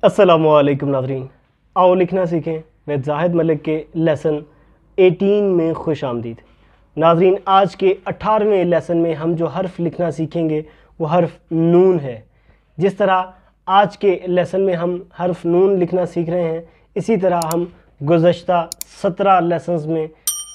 अस्सलामुअलैकुम नाज़रीन, आओ लिखना सीखें विद जाहिद मलिक के लेसन 18 में खुश आमदीद। नाज़रीन, आज के 18वें लेसन में हम जो हर्फ लिखना सीखेंगे वो हर्फ नून है। जिस तरह आज के लेसन में हम हर्फ नून लिखना सीख रहे हैं, इसी तरह हम गुज़श्ता 17 लेसन्स में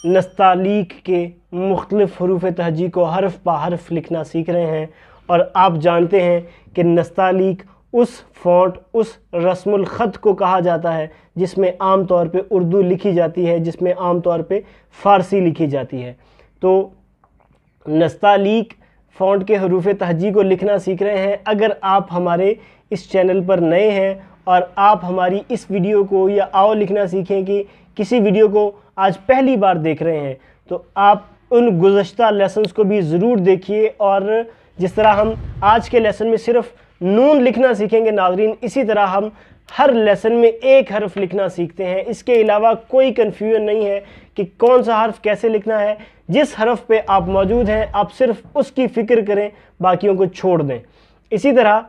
नस्तालीक के मुख्तलिफ़ हरूफ तहजी को हर्फ पा हर्फ लिखना सीख रहे हैं। और आप जानते हैं कि नस्तालीक उस फ़ॉन्ट, उस रस्मुल ख़त को कहा जाता है जिसमें आम तौर पे उर्दू लिखी जाती है, जिसमें आम तौर पे फ़ारसी लिखी जाती है। तो नस्तालीक फ़ॉन्ट के हरूफ तहजी को लिखना सीख रहे हैं। अगर आप हमारे इस चैनल पर नए हैं और आप हमारी इस वीडियो को या आओ लिखना सीखें कि किसी वीडियो को आज पहली बार देख रहे हैं, तो आप उन गुज़श्ता लेसन्स को भी ज़रूर देखिए। और जिस तरह हम आज के लेसन में सिर्फ़ नून लिखना सीखेंगे नाज़रीन, इसी तरह हम हर लेसन में एक हर्फ लिखना सीखते हैं। इसके अलावा कोई कन्फ्यूजन नहीं है कि कौन सा हर्फ कैसे लिखना है। जिस हर्फ पे आप मौजूद हैं आप सिर्फ उसकी फ़िक्र करें, बाकियों को छोड़ दें। इसी तरह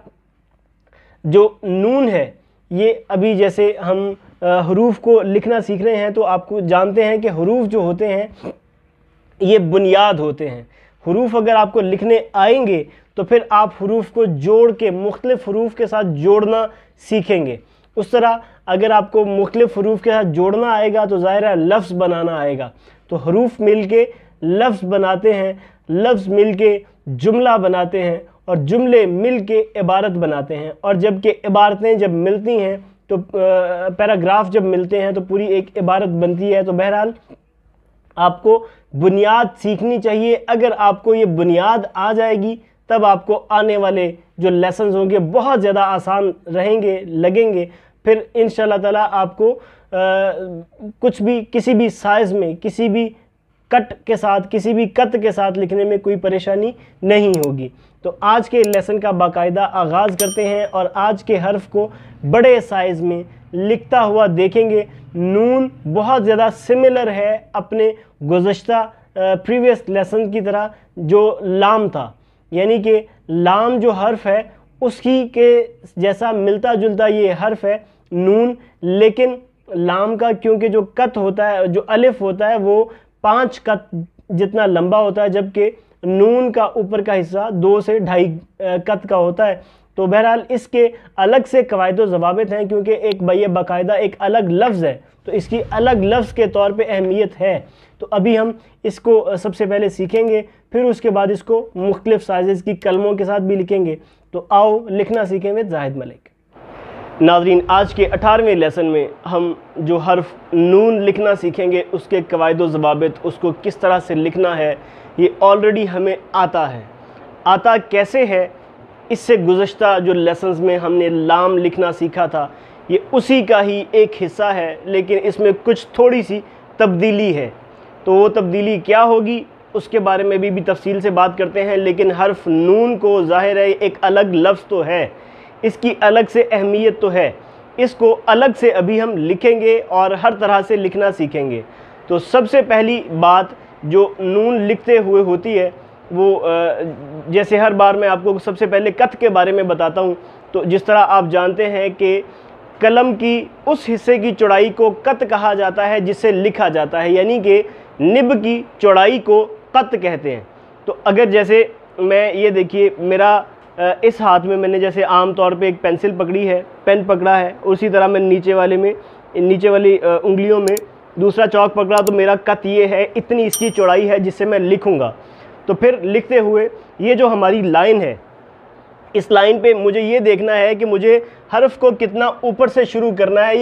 जो नून है, ये अभी जैसे हम हरूफ को लिखना सीख रहे हैं, तो आपको जानते हैं कि हरूफ जो होते हैं ये बुनियाद होते हैं। हरूफ अगर आपको लिखने आएंगे तो फिर आप हरूफ को जोड़ के मुख्तलिफ़ हरूफ के साथ जोड़ना सीखेंगे। उस तरह अगर आपको मुख्तलिफ़ हरूफ के साथ जोड़ना आएगा तो ज़ाहिर है लफ्ज़ बनाना आएगा। तो हरूफ मिल के लफ्ज़ बनाते हैं, लफ्ज़ मिल के जुमला बनाते हैं और जुमले मिल के इबारत बनाते हैं। और जबकि इबारतें जब मिलती हैं तो पैराग्राफ जब मिलते हैं तो पूरी एक इबारत बनती है। तो बहरहाल आपको बुनियाद सीखनी चाहिए। अगर आपको ये बुनियाद आ जाएगी तब आपको आने वाले जो लेसन्स होंगे बहुत ज़्यादा आसान रहेंगे, लगेंगे। फिर इंशाअल्लाह ताला आपको कुछ भी किसी भी साइज़ में, किसी भी कट के साथ, किसी भी कत के साथ लिखने में कोई परेशानी नहीं होगी। तो आज के लेसन का बाकायदा आगाज़ करते हैं और आज के हर्फ को बड़े साइज़ में लिखता हुआ देखेंगे। नून बहुत ज़्यादा सिमिलर है अपने गुज़श्ता प्रीवियस लेसन की तरह जो लाम था, यानी कि लाम जो हर्फ है उसकी के जैसा मिलता जुलता ये हर्फ है नून। लेकिन लाम का क्योंकि जो कत होता है, जो अलिफ होता है, वो 5 कत जितना लंबा होता है, जबकि नून का ऊपर का हिस्सा 2 से 2.5 कत का होता है। तो बहरहाल इसके अलग से कवायद व ज़वाबित हैं, क्योंकि एक ये बाकायदा एक अलग लफ्ज़ है तो इसकी अलग लफ्ज़ के तौर पे अहमियत है। तो अभी हम इसको सबसे पहले सीखेंगे, फिर उसके बाद इसको मुख्तलिफ़ साइज़ की कलमों के साथ भी लिखेंगे। तो आओ लिखना सीखें विद जाहिद मलिक। नाज़रीन, आज के 18वें लेसन में हम जो हर्फ नून लिखना सीखेंगे उसके कवायद व ज़वाबित, उसको किस तरह से लिखना है, ये ऑलरेडी हमें आता है। आता कैसे है? इससे गुज़श्ता जो लेसन्स में हमने लाम लिखना सीखा था, ये उसी का ही एक हिस्सा है, लेकिन इसमें कुछ थोड़ी सी तब्दीली है। तो वो तब्दीली क्या होगी उसके बारे में भी तफसील से बात करते हैं। लेकिन हर्फ नून को ज़ाहिर है एक अलग लफ्ज़ तो है, इसकी अलग से अहमियत तो है, इसको अलग से अभी हम लिखेंगे और हर तरह से लिखना सीखेंगे। तो सबसे पहली बात जो नून लिखते हुए होती है वो जैसे हर बार मैं आपको सबसे पहले कत के बारे में बताता हूँ। तो जिस तरह आप जानते हैं कि कलम की उस हिस्से की चौड़ाई को कत कहा जाता है जिससे लिखा जाता है, यानी कि निब की चौड़ाई को कत कहते हैं। तो अगर जैसे मैं ये देखिए, मेरा इस हाथ में मैंने जैसे आम तौर पे एक पेंसिल पकड़ी है, पेन पकड़ा है, उसी तरह मैं नीचे वाली उंगलियों में दूसरा चौक पकड़ा, तो मेरा कत ये है, इतनी इसकी चौड़ाई है जिससे मैं लिखूँगा। तो फिर लिखते हुए ये जो हमारी लाइन है, इस लाइन पे मुझे ये देखना है कि मुझे हर्फ को कितना ऊपर से शुरू करना है।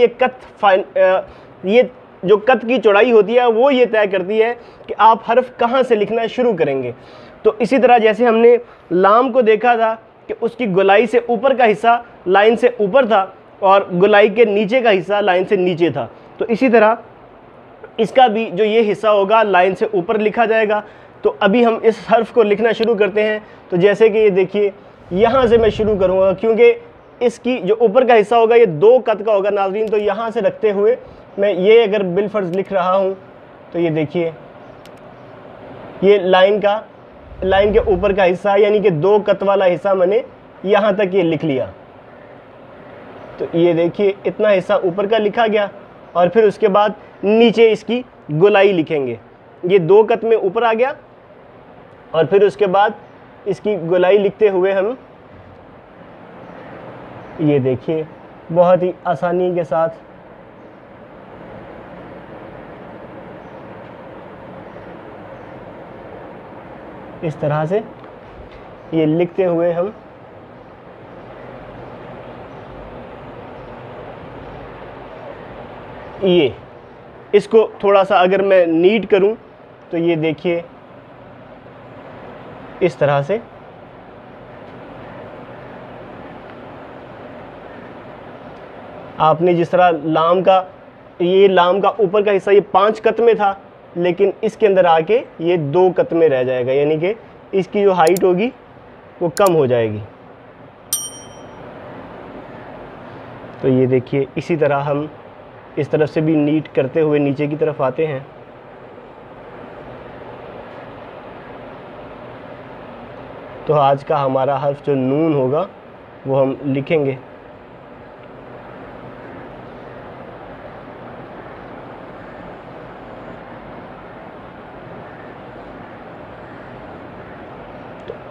ये जो कत की चौड़ाई होती है वो ये तय करती है कि आप हर्फ कहाँ से लिखना शुरू करेंगे। तो इसी तरह जैसे हमने लाम को देखा था कि उसकी गोलाई से ऊपर का हिस्सा लाइन से ऊपर था और गोलाई के नीचे का हिस्सा लाइन से नीचे था, तो इसी तरह इसका भी जो ये हिस्सा होगा लाइन से ऊपर लिखा जाएगा। तो अभी हम इस हर्फ को लिखना शुरू करते हैं। तो जैसे कि ये देखिए, यहाँ से मैं शुरू करूँगा, क्योंकि इसकी जो ऊपर का हिस्सा होगा ये 2 कत का होगा नाज़रीन। तो यहाँ से रखते हुए मैं ये अगर बिलफर्ज लिख रहा हूँ तो ये देखिए, ये लाइन के ऊपर का हिस्सा यानी कि 2 कत वाला हिस्सा मैंने यहाँ तक ये लिख लिया। तो ये देखिए इतना हिस्सा ऊपर का लिखा गया और फिर उसके बाद नीचे इसकी गोलाई लिखेंगे। ये 2 कत में ऊपर आ गया और फिर उसके बाद इसकी गोलाई लिखते हुए हम ये देखिए बहुत ही आसानी के साथ इस तरह से ये लिखते हुए हम ये इसको थोड़ा सा अगर मैं नीट करूं तो ये देखिए इस तरह से आपने जिस तरह लाम का ऊपर का हिस्सा ये 5 कत में था, लेकिन इसके अंदर आके ये 2 कत में रह जाएगा, यानी कि इसकी जो हाइट होगी वो कम हो जाएगी। तो ये देखिए इसी तरह हम इस तरफ से भी नीट करते हुए नीचे की तरफ आते हैं। तो आज का हमारा हर्फ जो नून होगा वो हम लिखेंगे।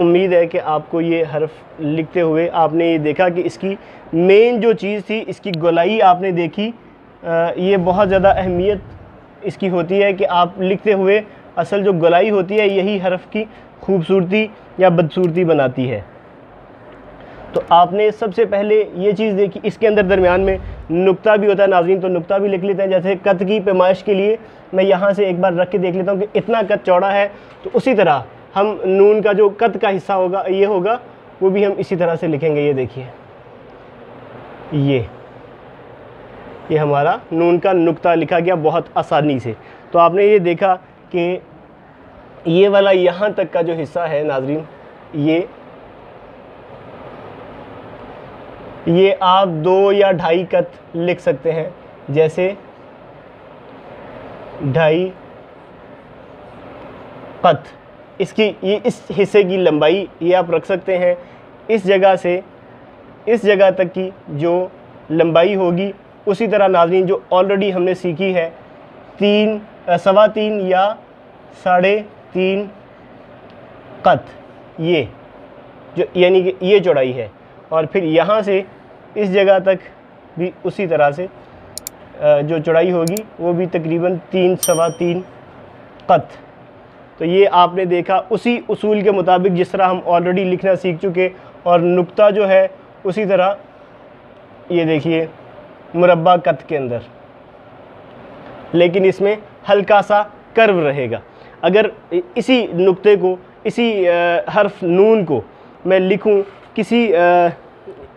उम्मीद है कि आपको ये हर्फ लिखते हुए आपने ये देखा कि इसकी मेन जो चीज़ थी, इसकी गोलाई आपने देखी। ये बहुत ज़्यादा अहमियत इसकी होती है कि आप लिखते हुए असल जो गोलाई होती है यही हर्फ की खूबसूरती या बदसूरती बनाती है। तो आपने सबसे पहले ये चीज़ देखी, इसके अंदर दरमियान में नुक्ता भी होता है नाज़रीन, तो नुक्ता भी लिख लेते हैं। जैसे कत की पैमाइश के लिए मैं यहाँ से एक बार रख के देख लेता हूँ कि इतना कत चौड़ा है, तो उसी तरह हम नून का जो कत का हिस्सा होगा ये होगा, वो भी हम इसी तरह से लिखेंगे। ये देखिए ये हमारा नून का नुक्ता लिखा गया बहुत आसानी से। तो आपने ये देखा कि ये वाला यहाँ तक का जो हिस्सा है नाज़रीन, ये आप 2 या 2.5 कत लिख सकते हैं। जैसे 2.5 कत इसकी ये इस हिस्से की लंबाई ये आप रख सकते हैं। इस जगह से इस जगह तक की जो लंबाई होगी, उसी तरह नाज़रीन जो ऑलरेडी हमने सीखी है 3, 3.25 या 3.5 कत, ये जो यानी कि ये चौड़ाई है। और फिर यहाँ से इस जगह तक भी उसी तरह से जो चौड़ाई होगी वो भी तकरीबन 3-3.25 कत। तो ये आपने देखा उसी उसूल के मुताबिक जिस तरह हम ऑलरेडी लिखना सीख चुके। और नुक्ता जो है उसी तरह ये देखिए मुरब्बा कत के अंदर, लेकिन इसमें हल्का सा कर्व रहेगा। अगर इसी नुक्ते को, इसी हर्फ नून को मैं लिखूं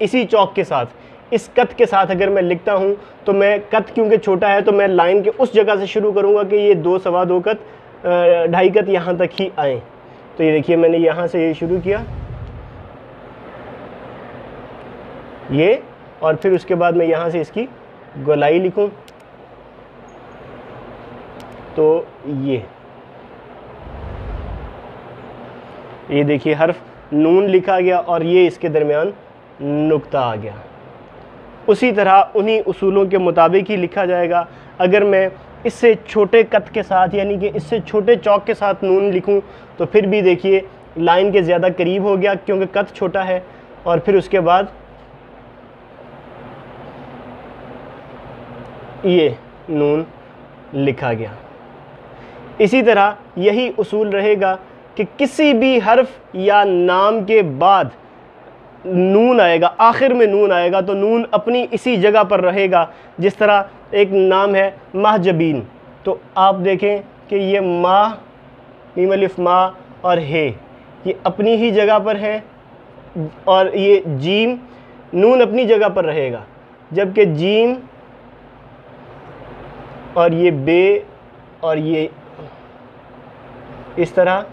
इसी चौक के साथ, इस कत के साथ अगर मैं लिखता हूं, तो मैं कत क्योंकि छोटा है तो मैं लाइन के उस जगह से शुरू करूंगा कि ये 2-2.25 कत 2.5 कत यहाँ तक ही आए। तो ये देखिए मैंने यहाँ से ये शुरू किया ये, और फिर उसके बाद मैं यहाँ से इसकी गोलाई लिखूं तो ये देखिए हर्फ नून लिखा गया और ये इसके दरमियान नुक्ता आ गया। उसी तरह उन्हीं उसूलों के मुताबिक ही लिखा जाएगा। अगर मैं इससे छोटे कत के साथ यानी कि इससे छोटे चौक के साथ नून लिखूं तो फिर भी देखिए लाइन के ज़्यादा करीब हो गया क्योंकि कत छोटा है। और फिर उसके बाद ये नून लिखा गया। इसी तरह यही उसूल रहेगा कि किसी भी हर्फ या नाम के बाद नून आएगा, आखिर में नून आएगा, तो नून अपनी इसी जगह पर रहेगा। जिस तरह एक नाम है महजबीन, तो आप देखें कि ये माह, मीम अलिफ माह और हे ये अपनी ही जगह पर है, और ये जीम नून अपनी जगह पर रहेगा, जबकि जीम और ये बे और ये इस तरह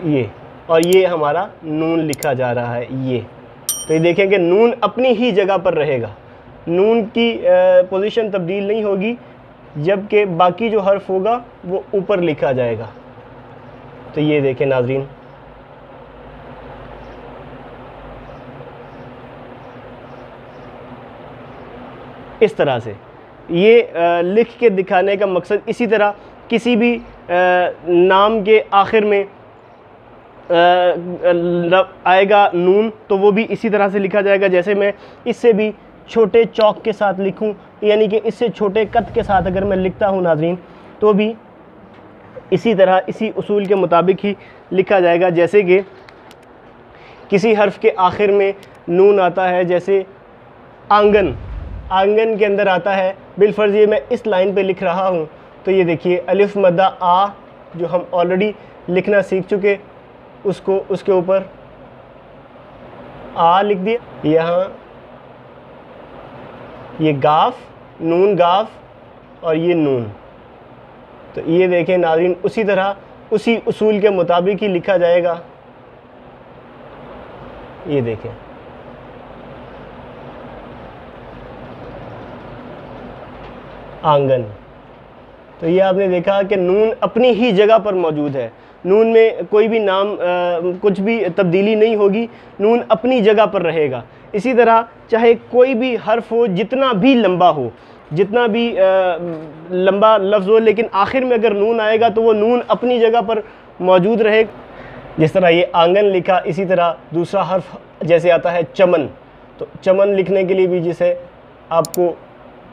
ये और ये हमारा नून लिखा जा रहा है ये। तो ये देखें कि नून अपनी ही जगह पर रहेगा, नून की पोजीशन तब्दील नहीं होगी, जबकि बाकी जो हर्फ होगा वो ऊपर लिखा जाएगा। तो ये देखें नाज़रीन, इस तरह से। ये लिख के दिखाने का मकसद, इसी तरह किसी भी नाम के आखिर में आएगा नून, तो वो भी इसी तरह से लिखा जाएगा। जैसे मैं इससे भी छोटे चौक के साथ लिखूं, यानी कि इससे छोटे कद के साथ अगर मैं लिखता हूं नाज़रीन, तो भी इसी तरह इसी उसूल के मुताबिक ही लिखा जाएगा। जैसे कि किसी हर्फ के आखिर में नून आता है, जैसे आंगन, आंगन के अंदर आता है, बिलफर्ज ये मैं इस लाइन पे लिख रहा हूँ, तो ये देखिए अलिफ मद्दा आ जो हम ऑलरेडी लिखना सीख चुके, उसको उसके ऊपर आ लिख दिया। यहाँ ये गाफ, नून गाफ और ये नून, तो ये देखें नाज़रीन, उसी तरह उसी उसूल के मुताबिक ही लिखा जाएगा। ये देखें आंगन, तो ये आपने देखा कि नून अपनी ही जगह पर मौजूद है। नून में कोई भी नाम कुछ भी तब्दीली नहीं होगी, नून अपनी जगह पर रहेगा। इसी तरह चाहे कोई भी हर्फ हो, जितना भी लंबा हो, जितना भी लंबा लफ्ज़ हो, लेकिन आखिर में अगर नून आएगा तो वो नून अपनी जगह पर मौजूद रहेगा। जिस तरह ये आंगन लिखा, इसी तरह दूसरा हर्फ जैसे आता है चमन, तो चमन लिखने के लिए भी जिसे आपको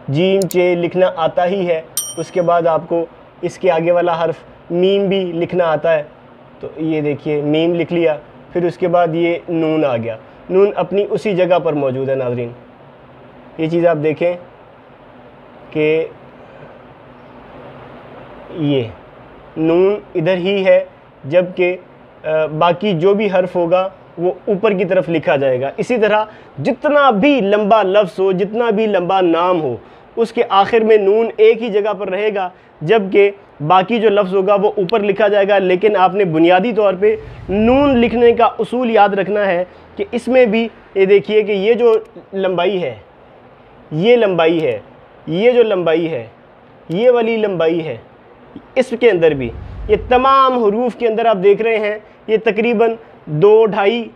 जीम चे लिखना आता ही है, उसके बाद आपको इसके आगे वाला हर्फ मीम भी लिखना आता है। तो ये देखिए मीम लिख लिया, फिर उसके बाद ये नून आ गया। नून अपनी उसी जगह पर मौजूद है नाज़रीन। ये चीज़ आप देखें कि ये नून इधर ही है, जबकि बाकी जो भी हर्फ होगा वो ऊपर की तरफ लिखा जाएगा। इसी तरह जितना भी लंबा लफ्ज़ हो, जितना भी लंबा नाम हो, उसके आखिर में नून एक ही जगह पर रहेगा, जबकि बाकी जो लफ्ज़ होगा वो ऊपर लिखा जाएगा। लेकिन आपने बुनियादी तौर पे नून लिखने का उसूल याद रखना है कि इसमें भी ये देखिए कि ये जो लंबाई है, ये लंबाई है, ये जो लंबाई है, ये वाली लंबाई है, इसके अंदर भी ये तमाम हुरूफ के अंदर आप देख रहे हैं ये तकरीबन 2-2.5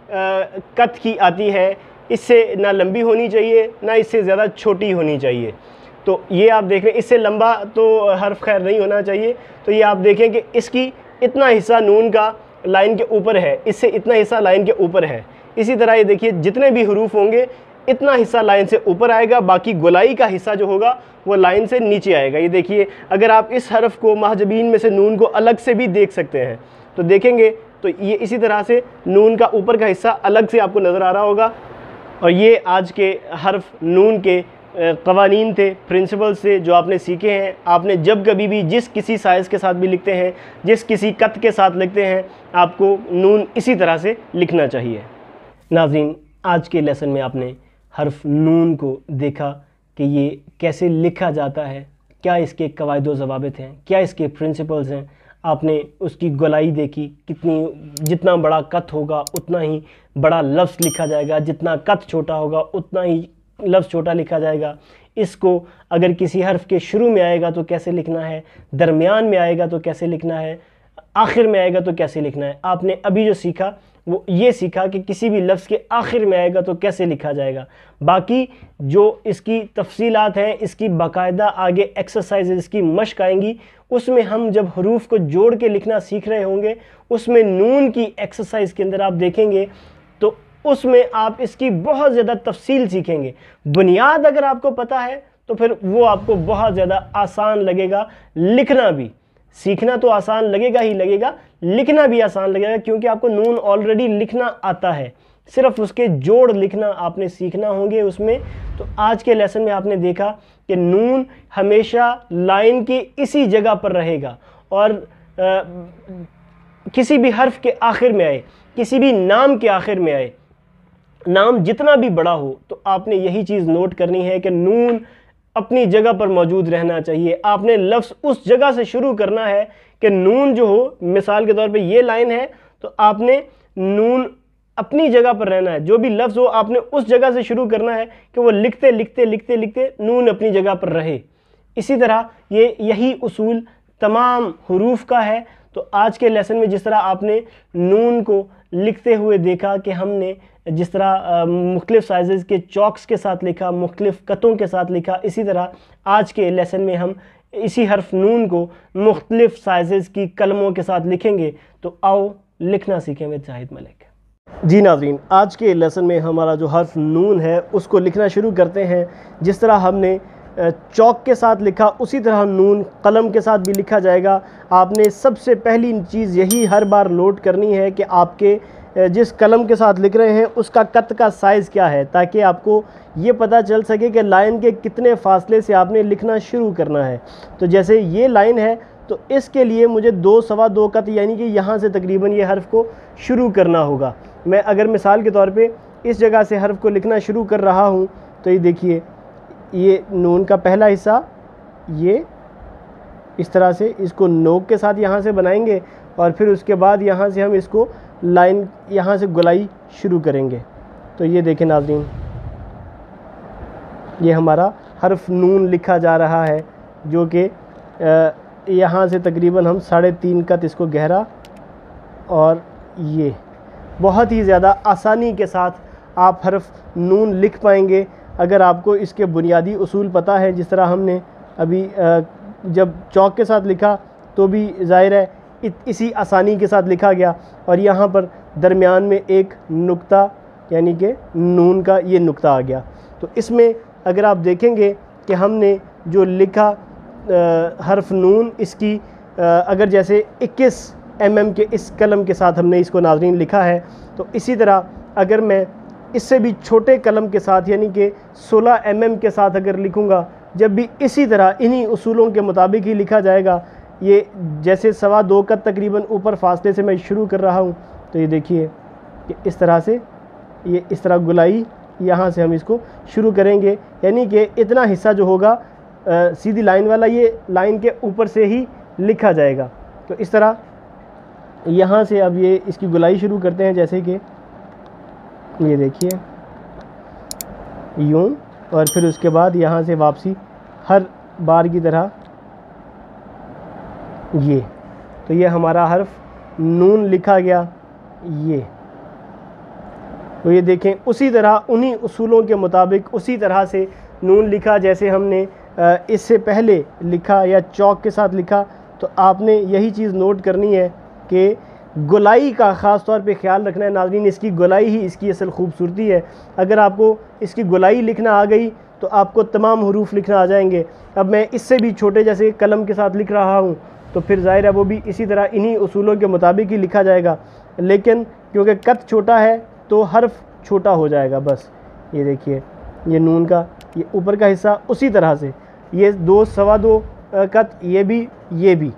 कत की आती है। इससे ना लंबी होनी चाहिए, ना इससे ज़्यादा छोटी होनी चाहिए। तो ये आप देख रहे हैं, इससे लंबा तो हर्फ खैर नहीं होना चाहिए। तो ये आप देखें कि इसकी इतना हिस्सा नून का लाइन के ऊपर है, इससे इतना हिस्सा लाइन के ऊपर है। इसी तरह ये देखिए जितने भी हुरूफ होंगे इतना हिस्सा लाइन से ऊपर आएगा, बाकी गोलाई का हिस्सा जो होगा वो लाइन से नीचे आएगा। ये देखिए अगर आप इस हर्फ को महजबीन में से नून को अलग से भी देख सकते हैं तो देखेंगे तो ये इसी तरह से नून का ऊपर का हिस्सा अलग से आपको नज़र आ रहा होगा। और ये आज के हर्फ नून के कवानीन थे, प्रिंसिपल्स थे जो आपने सीखे हैं। आपने जब कभी भी जिस किसी साइज़ के साथ भी लिखते हैं, जिस किसी कत के साथ लिखते हैं, आपको नून इसी तरह से लिखना चाहिए। नाज़रीन, आज के लेसन में आपने हर्फ नून को देखा कि ये कैसे लिखा जाता है, क्या इसके कवायद व ज़वाबित हैं, क्या इसके प्रिंसिपल्स हैं। आपने उसकी गोलाई देखी, कितनी जितना बड़ा कत होगा उतना ही बड़ा लफ्ज़ लिखा जाएगा, जितना कत छोटा होगा उतना ही लफ्ज़ छोटा लिखा जाएगा। इसको अगर किसी हर्फ के शुरू में आएगा तो कैसे लिखना है, दरमियान में आएगा तो कैसे लिखना है, आखिर में आएगा तो कैसे लिखना है। आपने अभी जो सीखा वो ये सीखा कि किसी भी लफ्ज़ के आखिर में आएगा तो कैसे लिखा जाएगा। बाकी जो इसकी तफसीलात हैं, इसकी बाकायदा आगे एक्सरसाइजेज, इसकी मश्क आएंगी, उसमें हम जब हरूफ को जोड़ के लिखना सीख रहे होंगे, उसमें नून की एक्सरसाइज के अंदर आप देखेंगे तो उसमें आप इसकी बहुत ज़्यादा तफसील सीखेंगे। बुनियाद अगर आपको पता है तो फिर वो आपको बहुत ज़्यादा आसान लगेगा। लिखना भी, सीखना तो आसान लगेगा ही लगेगा, लिखना भी आसान लगेगा, क्योंकि आपको नून ऑलरेडी लिखना आता है, सिर्फ उसके जोड़ लिखना आपने सीखना होंगे उसमें। तो आज के लेसन में आपने देखा कि नून हमेशा लाइन की इसी जगह पर रहेगा और किसी भी हर्फ के आखिर में आए, किसी भी नाम के आखिर में आए, नाम जितना भी बड़ा हो, तो आपने यही चीज़ नोट करनी है कि नून अपनी जगह पर मौजूद रहना चाहिए। आपने लफ्ज़ उस जगह से शुरू करना है कि नून जो हो, मिसाल के तौर पे ये लाइन है तो आपने नून अपनी जगह पर रहना है। जो भी लफ्ज़ हो आपने उस जगह से शुरू करना है कि वो लिखते लिखते लिखते लिखते नून अपनी जगह पर रहे। इसी तरह यही उसूल तमाम हरूफ का है। तो आज के लेसन में जिस तरह आपने नून को लिखते हुए देखा कि हमने जिस तरह मुख्तलिफ साइज़ के चॉक्स के साथ लिखा, मुख्तलिफ कतों के साथ लिखा, इसी तरह आज के लेसन में हम इसी हर्फ नून को मुख्तलिफ साइज़ की कलमों के साथ लिखेंगे। तो आओ लिखना सीखें विद जाहिद मलिक। जी नाज़रीन, आज के लेसन में हमारा जो हर्फ नून है उसको लिखना शुरू करते हैं। जिस तरह हमने चौक के साथ लिखा उसी तरह नून कलम के साथ भी लिखा जाएगा। आपने सबसे पहली चीज़ यही हर बार नोट करनी है कि आपके जिस कलम के साथ लिख रहे हैं उसका कत का साइज़ क्या है, ताकि आपको ये पता चल सके कि लाइन के कितने फ़ासले से आपने लिखना शुरू करना है। तो जैसे ये लाइन है तो इसके लिए मुझे 2 सवा 2 कत यानी कि यहाँ से तकरीबन ये हर्फ को शुरू करना होगा। मैं अगर मिसाल के तौर पे इस जगह से हर्फ को लिखना शुरू कर रहा हूँ तो ये देखिए, ये नून का पहला हिस्सा ये इस तरह से इसको नोक के साथ यहाँ से बनाएंगे और फिर उसके बाद यहाँ से हम इसको लाइन यहाँ से गुलाई शुरू करेंगे। तो ये देखें नाज़रीन, ये हमारा हर्फ नून लिखा जा रहा है, जो कि यहाँ से तकरीबन हम 3.5 कत इसको गहरा, और ये बहुत ही ज़्यादा आसानी के साथ आप हर्फ नून लिख पाएंगे अगर आपको इसके बुनियादी उसूल पता है। जिस तरह हमने अभी जब चौक के साथ लिखा तो भी ज़ाहिर है इसी आसानी के साथ लिखा गया, और यहाँ पर दरमियान में एक नुक्ता यानी कि नून का ये नुक्ता आ गया। तो इसमें अगर आप देखेंगे कि हमने जो लिखा हर्फ नून, इसकी अगर जैसे 21 mm के इस कलम के साथ हमने इसको नाज़रीन लिखा है, तो इसी तरह अगर मैं इससे भी छोटे कलम के साथ यानी कि 16 mm के साथ अगर लिखूँगा, जब भी इसी तरह इन्हीं उसूलों के मुताबिक ही लिखा जाएगा। ये जैसे 2.25 कत तकरीबन ऊपर फासले से मैं शुरू कर रहा हूँ, तो ये देखिए कि इस तरह से ये इस तरह गुलाई यहाँ से हम इसको शुरू करेंगे, यानी कि इतना हिस्सा जो होगा सीधी लाइन वाला ये लाइन के ऊपर से ही लिखा जाएगा। तो इस तरह यहाँ से अब ये इसकी गुलाई शुरू करते हैं, जैसे कि ये देखिए यूँ, और फिर उसके बाद यहाँ से वापसी हर बार की तरह ये। तो ये हमारा हर्फ नून लिखा गया ये। तो ये देखें उसी तरह उन्हीं उसूलों के मुताबिक उसी तरह से नून लिखा जैसे हमने इससे पहले लिखा या चौक के साथ लिखा। तो आपने यही चीज़ नोट करनी है कि गुलाई का ख़ास तौर पे ख्याल रखना है नाज़रीन। इसकी गुलाई ही इसकी असल खूबसूरती है। अगर आपको इसकी गुलाई लिखना आ गई तो आपको तमाम हुरूफ लिखना आ जाएंगे। अब मैं इससे भी छोटे जैसे कलम के साथ लिख रहा हूँ तो फिर ज़ाहिर है वो भी इसी तरह इन्हीं उसूलों के मुताबिक ही लिखा जाएगा, लेकिन क्योंकि कत छोटा है तो हर्फ छोटा हो जाएगा बस। ये देखिए ये नून का ये ऊपर का हिस्सा उसी तरह से ये 2 सवा 2 कत, ये भी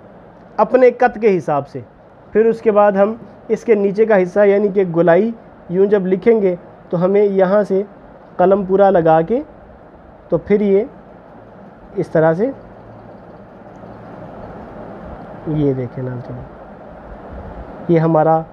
अपने कत के हिसाब से। फिर उसके बाद हम इसके नीचे का हिस्सा यानी कि गुलाई यूँ जब लिखेंगे तो हमें यहाँ से कलम पूरा लगा के तो फिर ये इस तरह से ये देखें ना, ये हमारा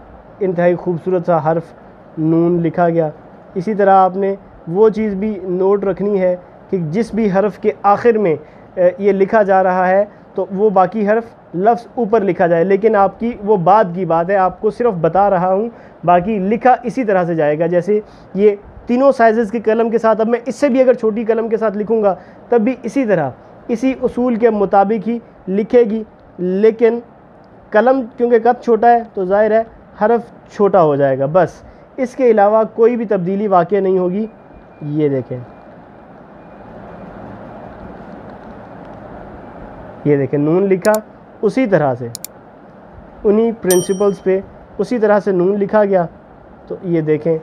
इंतहाई खूबसूरत सा हर्फ नून लिखा गया। इसी तरह आपने वो चीज़ भी नोट रखनी है कि जिस भी हर्फ के आखिर में ये लिखा जा रहा है तो वो बाकी हर्फ लफ्ज़ ऊपर लिखा जाए, लेकिन आपकी वो बाद की बात है, आपको सिर्फ बता रहा हूँ, बाकी लिखा इसी तरह से जाएगा। जैसे ये तीनों साइज़ के कलम के साथ, अब मैं इससे भी अगर छोटी कलम के साथ लिखूँगा तब भी इसी तरह इसी उसूल के मुताबिक ही लिखेगी, लेकिन कलम क्योंकि कद छोटा है तो ज़ाहिर है हर्फ छोटा हो जाएगा बस। इसके अलावा कोई भी तब्दीली वाक़ई नहीं होगी। ये देखें, ये देखें नून लिखा उसी तरह से उन्हीं प्रिंसिपल्स पे उसी तरह से नून लिखा गया। तो ये देखें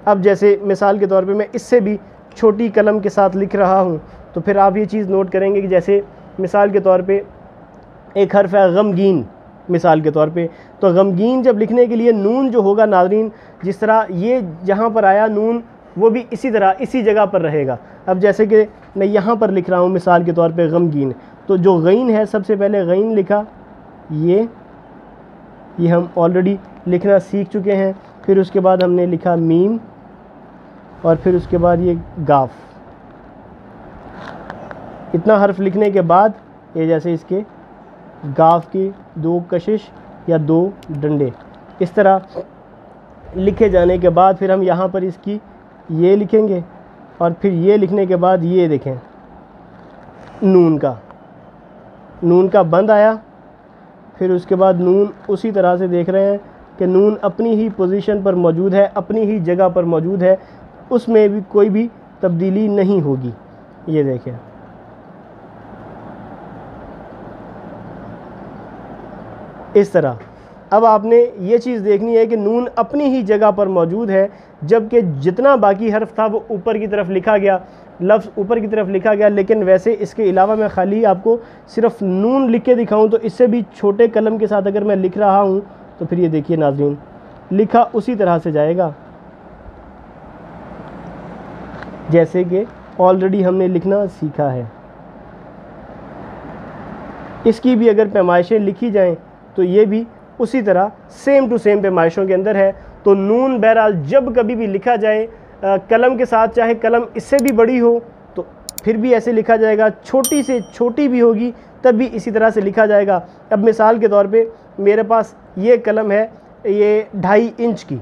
अब जैसे मिसाल के तौर पे मैं इससे भी छोटी कलम के साथ लिख रहा हूँ तो फिर आप ये चीज़ नोट करेंगे कि जैसे मिसाल के तौर पे एक हर्फ है गमगीन, मिसाल के तौर पे, तो गमगीन जब लिखने के लिए नून जो होगा नाज़रीन, जिस तरह ये जहाँ पर आया नून वो भी इसी तरह इसी जगह पर रहेगा। अब जैसे कि मैं यहाँ पर लिख रहा हूँ मिसाल के तौर पे गमगीन, तो जो गईन है सबसे पहले गईन लिखा, ये हम ऑलरेडी लिखना सीख चुके हैं। फिर उसके बाद हमने लिखा मीम और फिर उसके बाद ये गाफ। इतना हर्फ लिखने के बाद ये जैसे इसके गाफ की 2 कशिश या 2 डंडे। इस तरह लिखे जाने के बाद फिर हम यहाँ पर इसकी ये लिखेंगे और फिर ये लिखने के बाद ये देखें नून का बंद आया। फिर उसके बाद नून उसी तरह से देख रहे हैं कि नून अपनी ही पोजीशन पर मौजूद है, अपनी ही जगह पर मौजूद है, उसमें भी कोई भी तब्दीली नहीं होगी। ये देखें इस तरह। अब आपने ये चीज़ देखनी है कि नून अपनी ही जगह पर मौजूद है, जबकि जितना बाकी हर्फ था वो ऊपर की तरफ लिखा गया, लफ्ज़ ऊपर की तरफ लिखा गया। लेकिन वैसे इसके अलावा मैं खाली आपको सिर्फ नून लिख के दिखाऊँ तो इससे भी छोटे कलम के साथ अगर मैं लिख रहा हूँ तो फिर ये देखिए नाज़रीन, लिखा उसी तरह से जाएगा जैसे कि ऑलरेडी हमने लिखना सीखा है। इसकी भी अगर पैमाइशें लिखी जाएं तो ये भी उसी तरह सेम टू सेम पैमाइशों के अंदर है। तो नून बहरहाल जब कभी भी लिखा जाए कलम के साथ, चाहे कलम इससे भी बड़ी हो तो फिर भी ऐसे लिखा जाएगा, छोटी से छोटी भी होगी तब भी इसी तरह से लिखा जाएगा। अब मिसाल के तौर पे मेरे पास ये कलम है, ये 2.5 इंच की,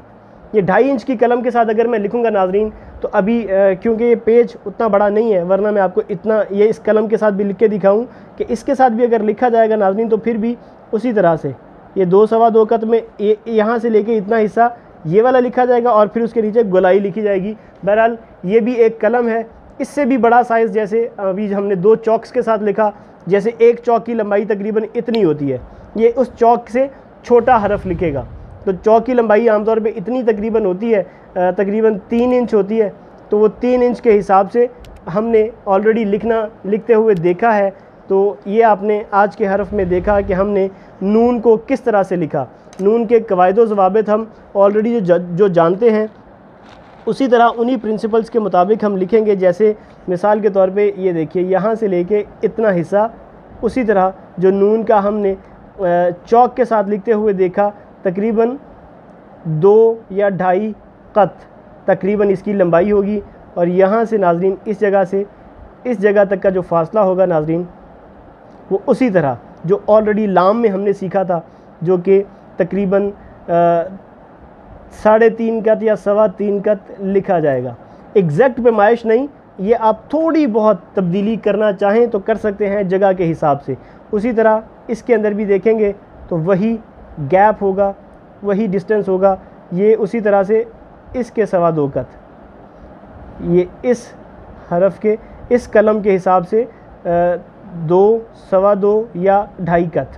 ये 2.5 इंच की कलम के साथ अगर मैं लिखूँगा नाजरीन तो अभी क्योंकि ये पेज उतना बड़ा नहीं है, वरना मैं आपको इतना ये इस कलम के साथ भी लिख के दिखाऊँ कि इसके साथ भी अगर लिखा जाएगा नाजरीन तो फिर भी उसी तरह से ये 2 सवा 2 कत में यहाँ से लेके इतना हिस्सा ये वाला लिखा जाएगा और फिर उसके नीचे गोलाई लिखी जाएगी। बहरहाल ये भी एक कलम है, इससे भी बड़ा साइज़, जैसे अभी हमने 2 चौक्स के साथ लिखा, जैसे एक चौक की लंबाई तकरीबन इतनी होती है, ये उस चौक से छोटा हरफ लिखेगा। तो चौक की लंबाई आमतौर पे इतनी तकरीबन होती है, तकरीबन 3 इंच होती है। तो वो 3 इंच के हिसाब से हमने ऑलरेडी लिखते हुए देखा है। तो ये आपने आज के हरफ में देखा कि हमने नून को किस तरह से लिखा। नून के कवायद ज़वाबित हम ऑलरेडी जो जानते हैं, उसी तरह उन्हीं प्रिंसिपल्स के मुताबिक हम लिखेंगे। जैसे मिसाल के तौर पे ये देखिए, यहाँ से लेके इतना हिस्सा उसी तरह जो नून का हमने चौक के साथ लिखते हुए देखा, तकरीबन 2 या 2.5 कत तकरीबन इसकी लंबाई होगी। और यहाँ से नाजरीन इस जगह से इस जगह तक का जो फासला होगा नाजरीन, वो उसी तरह जो ऑलरेडी लाम में हमने सीखा था, जो कि तकरीबन 3.5 कत या 3.25 कत लिखा जाएगा। एग्जैक्ट पैमाइश नहीं, ये आप थोड़ी बहुत तब्दीली करना चाहें तो कर सकते हैं जगह के हिसाब से। उसी तरह इसके अंदर भी देखेंगे तो वही गैप होगा, वही डिस्टेंस होगा। ये उसी तरह से इसके 2.25 कत, ये इस हरफ के इस कलम के हिसाब से 2, 2.25 या 2.5 कत,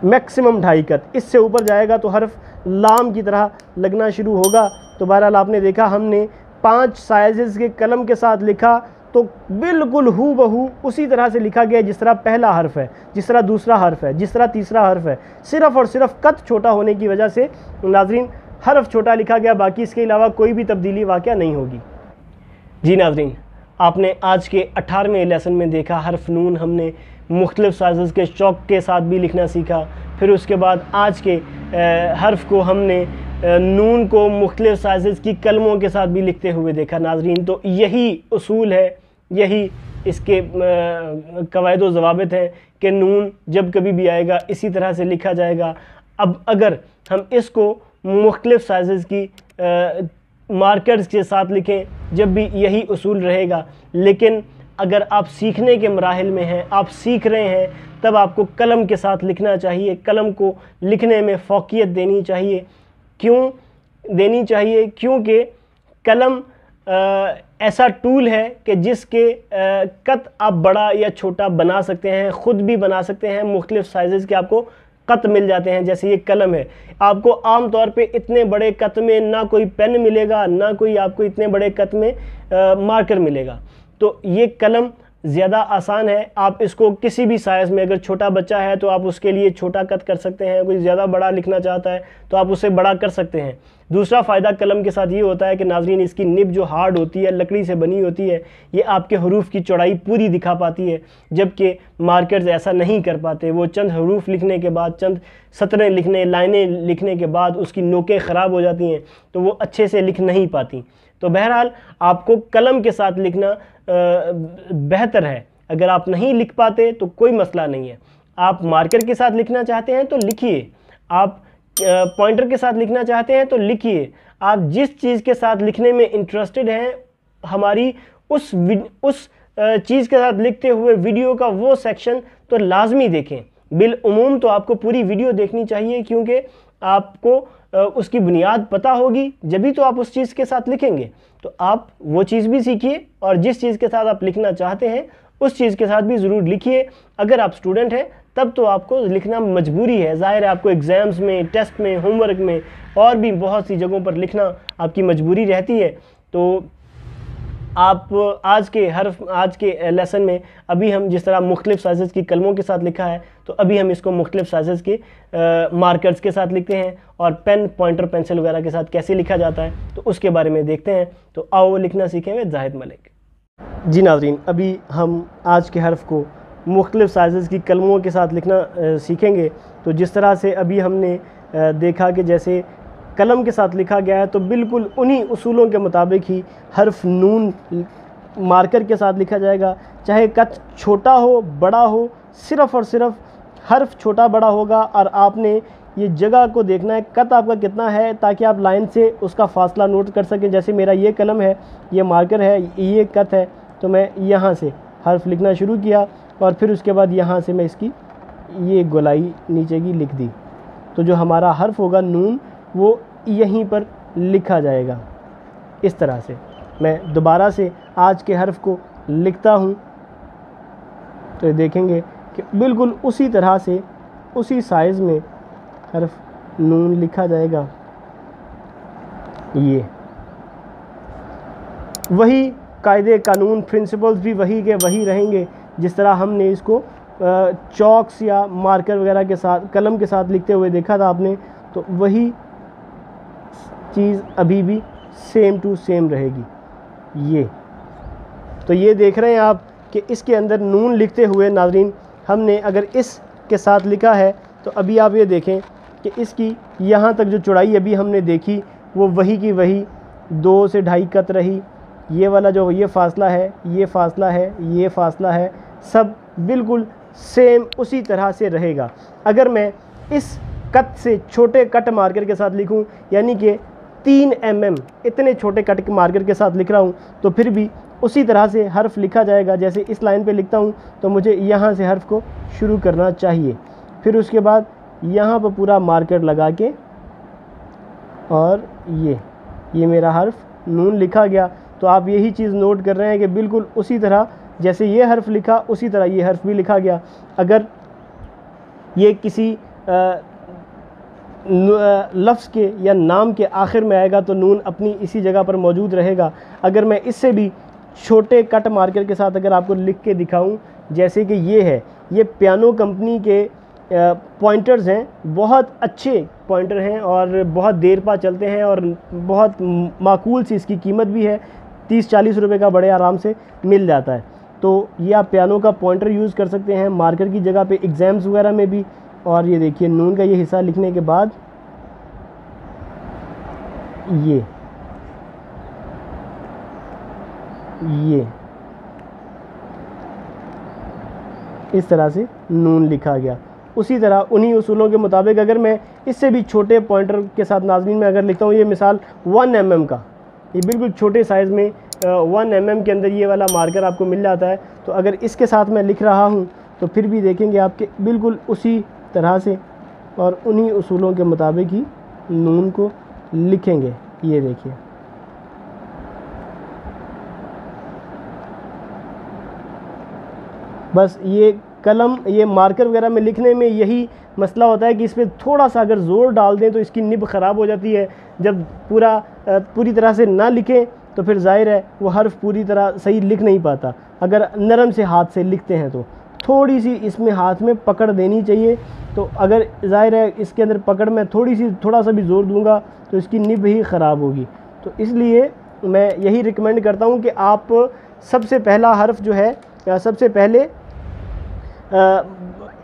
मैक्सिमम 2.5 कत। इससे ऊपर जाएगा तो हरफ लाम की तरह लगना शुरू होगा। तो बहरहाल आपने देखा हमने 5 साइज़ के कलम के साथ लिखा तो बिल्कुल हू बहू उसी तरह से लिखा गया जिस तरह पहला हर्फ है, जिस तरह दूसरा हर्फ है, जिस तरह तीसरा हर्फ है। सिर्फ़ और सिर्फ कत छोटा होने की वजह से नाजरीन हर्फ छोटा लिखा गया, बाकी इसके अलावा कोई भी तब्दीली वाक़या नहीं होगी। जी नाजरीन, आपने आज के 18वें लेसन में देखा हर्फ नून हमने मुख्तलिफ़ साइज़ के चौक के साथ भी लिखना सीखा। फिर उसके बाद आज के हर्फ को हमने नून को मुख्तलिफ़ साइज़ की कलमों के साथ भी लिखते हुए देखा नाजरीन। तो यही उसूल है, यही इसके कवायद व ज़वाबित हैं कि नून जब कभी भी आएगा इसी तरह से लिखा जाएगा। अब अगर हम इसको मुख्तलिफ़ साइज़ की मार्कर्स के साथ लिखें जब भी यही उसूल रहेगा। लेकिन अगर आप सीखने के मराहिल में हैं, आप सीख रहे हैं, तब आपको कलम के साथ लिखना चाहिए। कलम को लिखने में फ़ौक़ियत देनी चाहिए। क्यों देनी चाहिए? क्योंकि कलम ऐसा टूल है कि जिसके कत आप बड़ा या छोटा बना सकते हैं, ख़ुद भी बना सकते हैं। मुख्तलिफ़ साइज़ के आपको कत मिल जाते हैं। जैसे ये कलम है, आपको आम तौर पे इतने बड़े कत में ना कोई पेन मिलेगा, ना कोई आपको इतने बड़े कत में मार्कर मिलेगा। तो ये कलम ज़्यादा आसान है। आप इसको किसी भी साइज़ में, अगर छोटा बच्चा है तो आप उसके लिए छोटा कट कर सकते हैं, कोई ज़्यादा बड़ा लिखना चाहता है तो आप उसे बड़ा कर सकते हैं। दूसरा फ़ायदा कलम के साथ ये होता है कि नाजरीन इसकी निब जो हार्ड होती है, लकड़ी से बनी होती है, ये आपके हरूफ की चौड़ाई पूरी दिखा पाती है, जबकि मार्कर्स ऐसा नहीं कर पाते। वो चंद हरूफ लिखने के बाद, चंद सतरें लिखने, लाइनें लिखने के बाद उसकी नोकें ख़राब हो जाती हैं, तो वो अच्छे से लिख नहीं पाती। तो बहरहाल आपको कलम के साथ लिखना बेहतर है। अगर आप नहीं लिख पाते तो कोई मसला नहीं है, आप मार्कर के साथ लिखना चाहते हैं तो लिखिए, आप पॉइंटर के साथ लिखना चाहते हैं तो लिखिए। आप जिस चीज़ के साथ लिखने में इंटरेस्टेड हैं, हमारी उस चीज़ के साथ लिखते हुए वीडियो का वो सेक्शन तो लाजमी देखें। बिलउमूम तो आपको पूरी वीडियो देखनी चाहिए, क्योंकि आपको उसकी बुनियाद पता होगी, जभी तो आप उस चीज़ के साथ लिखेंगे। तो आप वो चीज़ भी सीखिए और जिस चीज़ के साथ आप लिखना चाहते हैं उस चीज़ के साथ भी ज़रूर लिखिए। अगर आप स्टूडेंट हैं तब तो आपको लिखना मजबूरी है, ज़ाहिर है आपको एग्ज़ाम्स में, टेस्ट में, होमवर्क में और भी बहुत सी जगहों पर लिखना आपकी मजबूरी रहती है। तो आप आज के लेसन में अभी हम जिस तरह मुख्तलिफ साइज़ की कलमों के साथ लिखा है, तो अभी हम इसको मुख्तलिफ साइज़ के मार्कर्स के साथ लिखते हैं और पेन, पॉइंटर, पेंसिल वगैरह के साथ कैसे लिखा जाता है तो उसके बारे में देखते हैं। तो आओ लिखना सीखें विद जाहिद मलिक। जी नाज़रीन, अभी हम आज के हर्फ को मुख्तलिफ साइज़ की कलमों के साथ लिखना सीखेंगे। तो जिस तरह से अभी हमने देखा कि जैसे कलम के साथ लिखा गया है, तो बिल्कुल उन्हीं उसूलों के मुताबिक ही हर्फ नून मार्कर के साथ लिखा जाएगा। चाहे कद छोटा हो बड़ा हो, सिर्फ़ और सिर्फ हर्फ छोटा बड़ा होगा और आपने ये जगह को देखना है कद आपका कितना है, ताकि आप लाइन से उसका फ़ासला नोट कर सकें। जैसे मेरा ये कलम है, ये मार्कर है, ये कद है, तो मैं यहाँ से हर्फ लिखना शुरू किया और फिर उसके बाद यहाँ से मैं इसकी ये गोलाई नीचे की लिख दी। तो जो हमारा हर्फ होगा नून, वो यहीं पर लिखा जाएगा। इस तरह से मैं दोबारा से आज के हर्फ को लिखता हूँ, तो देखेंगे कि बिल्कुल उसी तरह से उसी साइज़ में हर्फ नून लिखा जाएगा। ये वही कायदे कानून, प्रिंसिपल्स भी वही के वही रहेंगे जिस तरह हमने इसको चॉक्स या मार्कर वगैरह के साथ, कलम के साथ लिखते हुए देखा था आपने। तो वही चीज़ अभी भी सेम टू सेम रहेगी। ये तो ये देख रहे हैं आप कि इसके अंदर नून लिखते हुए नाज़रीन, हमने अगर इस के साथ लिखा है तो अभी आप ये देखें कि इसकी यहाँ तक जो चौड़ाई अभी हमने देखी वो वही की वही 2 से 2.5 कत रही। ये वाला जो ये फ़ासला है, ये फ़ासला है, ये फ़ासला है, सब बिल्कुल सेम उसी तरह से रहेगा। अगर मैं इस कट से छोटे कट मार्कर के साथ लिखूं, यानी कि 3 mm इतने छोटे कट के मार्कर के साथ लिख रहा हूं, तो फिर भी उसी तरह से हर्फ लिखा जाएगा। जैसे इस लाइन पे लिखता हूं तो मुझे यहाँ से हर्फ को शुरू करना चाहिए, फिर उसके बाद यहाँ पर पूरा मार्कर लगा के, और ये मेरा हर्फ नून लिखा गया। तो आप यही चीज़ नोट कर रहे हैं कि बिल्कुल उसी तरह जैसे ये हर्फ लिखा उसी तरह ये हर्फ भी लिखा गया। अगर ये किसी लफ्ज़ के या नाम के आखिर में आएगा तो नून अपनी इसी जगह पर मौजूद रहेगा। अगर मैं इससे भी छोटे कट मार्कर के साथ अगर आपको लिख के दिखाऊं, जैसे कि ये है, ये पियानो कंपनी के पॉइंटर्स हैं, बहुत अच्छे पॉइंटर हैं और बहुत देर पा चलते हैं और बहुत माकूल सी इसकी कीमत भी है, 30-40 रुपए का बड़े आराम से मिल जाता है। तो ये आप पियानो का पॉइंटर यूज़ कर सकते हैं मार्कर की जगह पे, एग्ज़ाम्स वगैरह में भी। और ये देखिए नून का ये हिस्सा लिखने के बाद ये इस तरह से नून लिखा गया। उसी तरह उन्हीं उसूलों के मुताबिक अगर मैं इससे भी छोटे पॉइंटर के साथ नाज़रीन में अगर लिखता हूँ, ये मिसाल 1 mm का, ये बिल्कुल छोटे साइज़ में 1 mm के अंदर ये वाला मार्कर आपको मिल जाता है। तो अगर इसके साथ मैं लिख रहा हूँ तो फिर भी देखेंगे आपके बिल्कुल उसी तरह से और उन्हीं उसूलों के मुताबिक ही नून को लिखेंगे। ये देखिए, बस ये कलम, ये मार्कर वगैरह में लिखने में यही मसला होता है कि इसमें थोड़ा सा अगर ज़ोर डाल दें तो इसकी निब ख़राब हो जाती है। जब पूरी तरह से ना लिखें तो फिर ज़ाहिर है वो हर्फ पूरी तरह सही लिख नहीं पाता। अगर नरम से हाथ से लिखते हैं तो थोड़ी सी इसमें हाथ में पकड़ देनी चाहिए। तो अगर ज़ाहिर है इसके अंदर पकड़ में थोड़ा सा भी ज़ोर दूंगा तो इसकी निब ही ख़राब होगी। तो इसलिए मैं यही रिकमेंड करता हूँ कि आप सबसे पहला हर्फ जो है सबसे पहले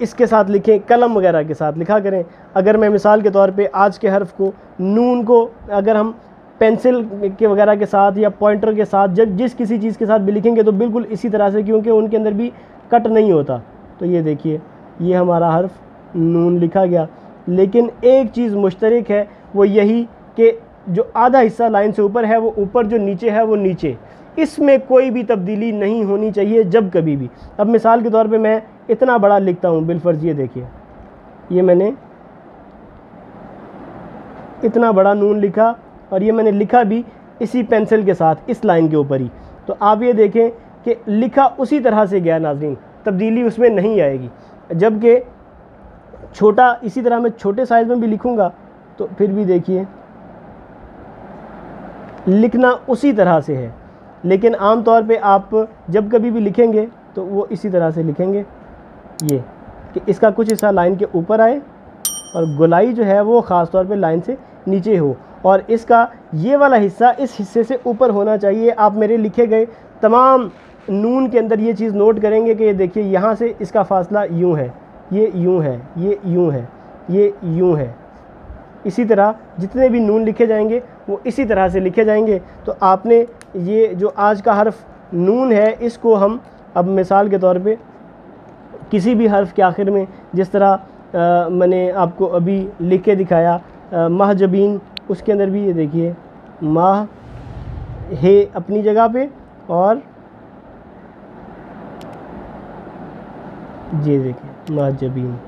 इसके साथ लिखें, कलम वगैरह के साथ लिखा करें। अगर मैं मिसाल के तौर पे आज के हर्फ को, नून को अगर हम पेंसिल के वगैरह के साथ या पॉइंटर के साथ जब जिस किसी चीज़ के साथ भी लिखेंगे तो बिल्कुल इसी तरह से, क्योंकि उनके अंदर भी कट नहीं होता। तो ये देखिए ये हमारा हर्फ नून लिखा गया। लेकिन एक चीज़ मुश्तरक है, वो यही कि जो आधा हिस्सा लाइन से ऊपर है वो ऊपर, जो नीचे है वो नीचे। इसमें कोई भी तब्दीली नहीं होनी चाहिए जब कभी भी। अब मिसाल के तौर पे मैं इतना बड़ा लिखता हूँ बिलफर्ज, ये देखिए, ये मैंने इतना बड़ा नून लिखा और ये मैंने लिखा भी इसी पेंसिल के साथ इस लाइन के ऊपर ही। तो आप ये देखें कि लिखा उसी तरह से गया नाज़रीन, तब्दीली उसमें नहीं आएगी। जबकि छोटा, इसी तरह मैं छोटे साइज़ में भी लिखूँगा तो फिर भी देखिए लिखना उसी तरह से है। लेकिन आम तौर पे आप जब कभी भी लिखेंगे तो वो इसी तरह से लिखेंगे, ये कि इसका कुछ हिस्सा लाइन के ऊपर आए और गोलाई जो है वो ख़ास तौर पे लाइन से नीचे हो, और इसका ये वाला हिस्सा इस हिस्से से ऊपर होना चाहिए। आप मेरे लिखे गए तमाम नून के अंदर ये चीज़ नोट करेंगे कि ये देखिए यहाँ से इसका फ़ासला यूँ है, ये यूँ है, ये यूँ है, ये यूँ है। इसी तरह जितने भी नून लिखे जाएंगे वो इसी तरह से लिखे जाएंगे। तो आपने ये जो आज का हर्फ नून है, इसको हम अब मिसाल के तौर पे किसी भी हर्फ के आखिर में, जिस तरह मैंने आपको अभी लिख के दिखाया महजबीन, उसके अंदर भी ये देखिए माह है अपनी जगह पे और ये देखिए महजबीन,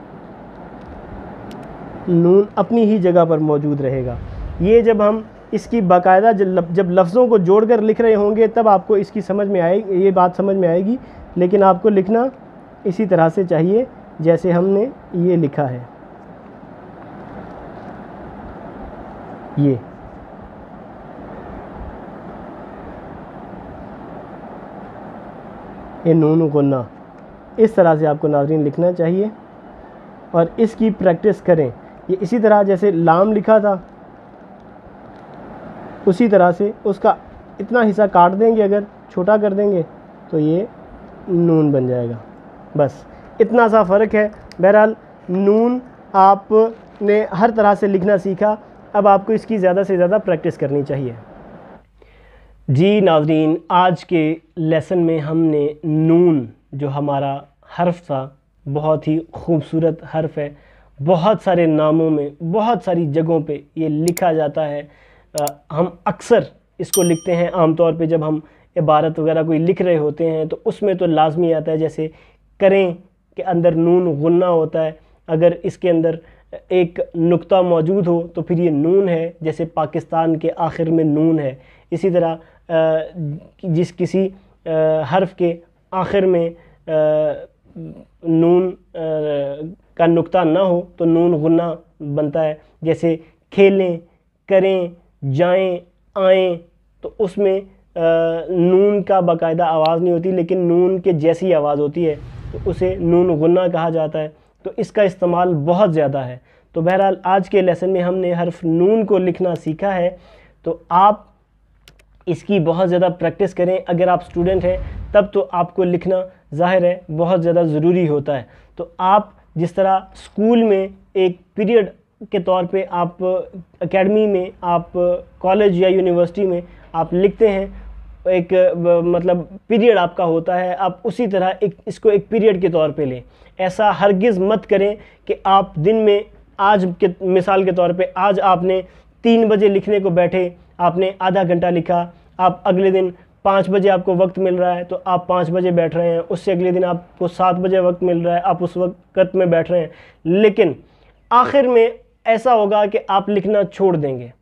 नून अपनी ही जगह पर मौजूद रहेगा। ये जब हम इसकी बाकायदा जब लफ्ज़ों को जोड़कर लिख रहे होंगे तब आपको इसकी समझ में आएगी, ये बात समझ में आएगी। लेकिन आपको लिखना इसी तरह से चाहिए जैसे हमने ये लिखा है। ये नून गुन्ना, इस तरह से आपको नाज़रीन लिखना चाहिए और इसकी प्रैक्टिस करें। ये इसी तरह जैसे लाम लिखा था उसी तरह से उसका इतना हिस्सा काट देंगे, अगर छोटा कर देंगे तो ये नून बन जाएगा। बस इतना सा फ़र्क है। बहरहाल नून आपने हर तरह से लिखना सीखा, अब आपको इसकी ज़्यादा से ज़्यादा प्रैक्टिस करनी चाहिए। जी नाज़रीन, आज के लेसन में हमने नून जो हमारा हर्फ था, बहुत ही खूबसूरत हर्फ है, बहुत सारे नामों में, बहुत सारी जगहों पे ये लिखा जाता है। हम अक्सर इसको लिखते हैं आम तौर पे जब हम इबारत वगैरह कोई लिख रहे होते हैं तो उसमें तो लाजमी आता है, जैसे करें के अंदर नून गुन्ना होता है, अगर इसके अंदर एक नुक्ता मौजूद हो तो फिर ये नून है, जैसे पाकिस्तान के आखिर में नून है। इसी तरह किसी हर्फ के आखिर में नून का नुक्ता ना हो तो नून गुन्ना बनता है। जैसे खेलें, करें, जाएं, आएँ, तो उसमें नून का बाकायदा आवाज़ नहीं होती लेकिन नून के जैसी आवाज़ होती है, तो उसे नून गुन्ना कहा जाता है। तो इसका इस्तेमाल बहुत ज़्यादा है। तो बहरहाल आज के लेसन में हमने हर्फ नून को लिखना सीखा है, तो आप इसकी बहुत ज़्यादा प्रैक्टिस करें। अगर आप स्टूडेंट हैं तब तो आपको लिखना ज़ाहिर है बहुत ज़्यादा ज़रूरी होता है। तो आप जिस तरह स्कूल में एक पीरियड के तौर पे, आप एकेडमी में, आप कॉलेज या यूनिवर्सिटी में आप लिखते हैं, एक मतलब पीरियड आपका होता है, आप उसी तरह इसको एक पीरियड के तौर पे लें। ऐसा हरगिज़ मत करें कि आप दिन में, आज के मिसाल के तौर पे आज आपने 3 बजे लिखने को बैठे, आपने आधा घंटा लिखा, आप अगले दिन 5 बजे आपको वक्त मिल रहा है तो आप 5 बजे बैठ रहे हैं, उससे अगले दिन आपको 7 बजे वक्त मिल रहा है, आप उस वक्त में बैठ रहे हैं। लेकिन आखिर में ऐसा होगा कि आप लिखना छोड़ देंगे।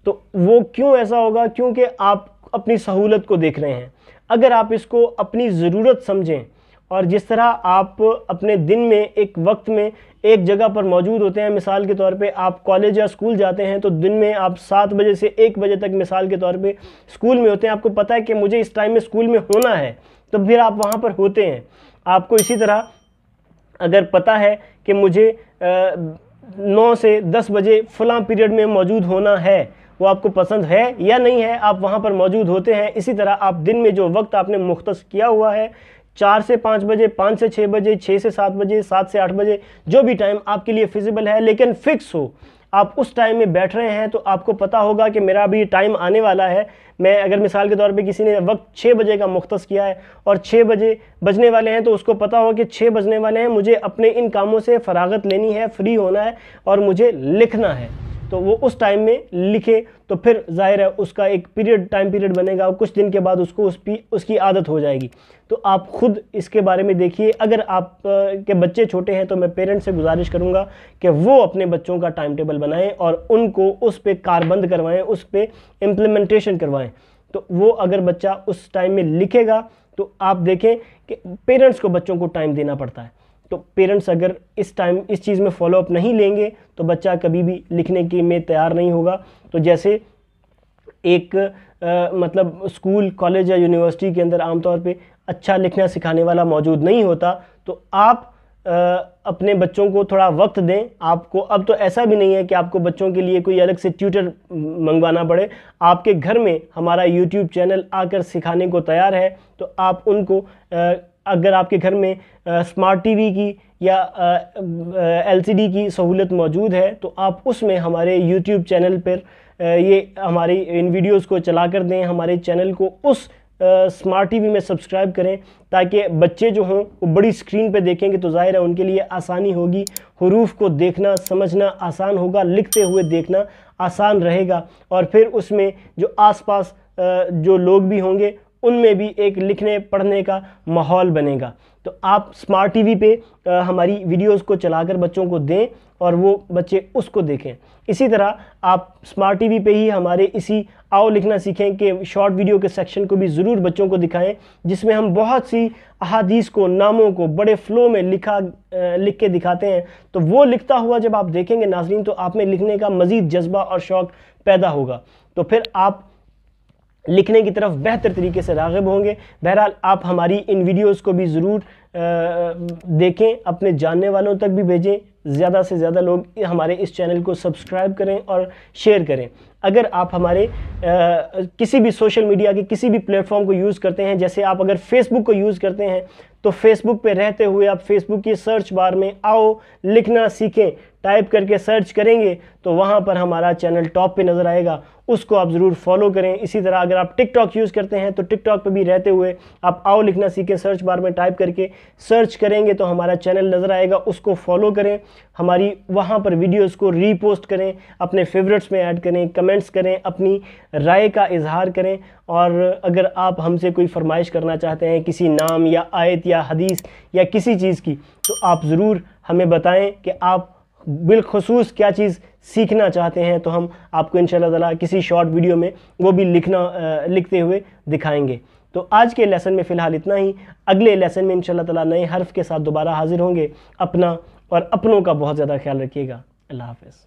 तो वो क्यों ऐसा होगा? क्योंकि आप अपनी सहूलत को देख रहे हैं। अगर आप इसको अपनी ज़रूरत समझें और जिस तरह आप अपने दिन में एक वक्त में एक जगह पर मौजूद होते हैं, मिसाल के तौर पे आप कॉलेज या स्कूल जाते हैं तो दिन में आप 7 बजे से 1 बजे तक मिसाल के तौर पे स्कूल में होते हैं, आपको पता है कि मुझे इस टाइम में स्कूल में होना है, तो फिर आप वहाँ पर होते हैं। आपको इसी तरह अगर पता है कि मुझे 9 से 10 बजे फ़लाँ पीरियड में मौजूद होना है, वो आपको पसंद है या नहीं है, आप वहाँ पर मौजूद होते हैं। इसी तरह आप दिन में जो वक्त आपने मुख्तस किया हुआ है, 4 से 5 बजे, 5 से 6 बजे, 6 से 7 बजे, 7 से 8 बजे, जो भी टाइम आपके लिए फिजिबल है लेकिन फ़िक्स हो, आप उस टाइम में बैठ रहे हैं तो आपको पता होगा कि मेरा अभी टाइम आने वाला है। मैं अगर मिसाल के तौर पे किसी ने वक्त 6 बजे का मुख्तस किया है और 6 बजे बजने वाले हैं, तो उसको पता हो कि 6 बजने वाले हैं, मुझे अपने इन कामों से फरागत लेनी है, फ्री होना है और मुझे लिखना है, तो वो उस टाइम में लिखे। तो फिर जाहिर है उसका एक टाइम पीरियड बनेगा और कुछ दिन के बाद उसको उसकी आदत हो जाएगी। तो आप खुद इसके बारे में देखिए। अगर आप के बच्चे छोटे हैं तो मैं पेरेंट्स से गुजारिश करूंगा कि वो अपने बच्चों का टाइम टेबल बनाएं और उनको उस पर कारबंद करवाएं, उस पर इम्प्लीमेंटेशन करवाएं। तो वो अगर बच्चा उस टाइम में लिखेगा तो आप देखें कि पेरेंट्स को बच्चों को टाइम देना पड़ता है। तो पेरेंट्स अगर इस चीज़ में फॉलोअप नहीं लेंगे तो बच्चा कभी भी लिखने के में तैयार नहीं होगा। तो जैसे एक मतलब स्कूल, कॉलेज या यूनिवर्सिटी के अंदर आमतौर पे अच्छा लिखना सिखाने वाला मौजूद नहीं होता, तो आप अपने बच्चों को थोड़ा वक्त दें। आपको अब तो ऐसा भी नहीं है कि आपको बच्चों के लिए कोई अलग से ट्यूटर मंगवाना पड़े। आपके घर में हमारा यूट्यूब चैनल आकर सिखाने को तैयार है। तो आप उनको अगर आपके घर में स्मार्ट टीवी की या एलसीडी की सहूलत मौजूद है तो आप उसमें हमारे यूट्यूब चैनल पर ये हमारी इन वीडियोस को चला कर दें। हमारे चैनल को उस स्मार्ट टीवी में सब्सक्राइब करें ताकि बच्चे जो हों वो बड़ी स्क्रीन पे देखेंगे तो जाहिर है उनके लिए आसानी होगी। हुरूफ को देखना समझना आसान होगा, लिखते हुए देखना आसान रहेगा। और फिर उसमें जो आसपास जो लोग भी होंगे उनमें भी एक लिखने पढ़ने का माहौल बनेगा। तो आप स्मार्ट टीवी पे हमारी वीडियोस को चलाकर बच्चों को दें और वो बच्चे उसको देखें। इसी तरह आप स्मार्ट टीवी पे ही हमारे इसी आओ लिखना सीखें के शॉर्ट वीडियो के सेक्शन को भी ज़रूर बच्चों को दिखाएं, जिसमें हम बहुत सी अहादीस को, नामों को बड़े फ़्लो में लिख के दिखाते हैं। तो वो लिखता हुआ जब आप देखेंगे नाज़रीन तो आप में लिखने का मज़ीद जज्बा और शौक़ पैदा होगा। तो फिर आप लिखने की तरफ बेहतर तरीके से राग़िब होंगे। बहरहाल आप हमारी इन वीडियोस को भी ज़रूर देखें, अपने जानने वालों तक भी भेजें। ज़्यादा से ज़्यादा लोग हमारे इस चैनल को सब्सक्राइब करें और शेयर करें। अगर आप हमारे किसी भी सोशल मीडिया के किसी भी प्लेटफॉर्म को यूज़ करते हैं, जैसे आप अगर फेसबुक को यूज़ करते हैं तो फेसबुक पे रहते हुए आप फेसबुक की सर्च बार में आओ लिखना सीखें टाइप करके सर्च करेंगे तो वहाँ पर हमारा चैनल टॉप पे नज़र आएगा, उसको आप ज़रूर फॉलो करें। इसी तरह अगर आप टिकटॉक यूज़ करते हैं तो टिकटॉक पे भी रहते हुए आप आओ लिखना सीखें सर्च बार में टाइप करके सर्च करेंगे तो हमारा चैनल नज़र आएगा, उसको फॉलो करें। हमारी वहाँ पर वीडियोस को रीपोस्ट करें, अपने फेवरेट्स में ऐड करें, कमेंट्स करें, अपनी राय का इजहार करें। और अगर आप हमसे कोई फरमाइश करना चाहते हैं किसी नाम या आयत या हदीस या किसी चीज़ की, तो आप ज़रूर हमें बताएं कि आप बिलखुसूस क्या चीज़ सीखना चाहते हैं, तो हम आपको इंशाअल्लाह ताला किसी शॉर्ट वीडियो में वो भी लिखते हुए दिखाएंगे। तो आज के लेसन में फ़िलहाल इतना ही। अगले लेसन में इंशाअल्लाह ताला नए हर्फ के साथ दोबारा हाजिर होंगे। अपना और अपनों का बहुत ज़्यादा ख्याल रखिएगा। अल्लाह हाफ़िज़।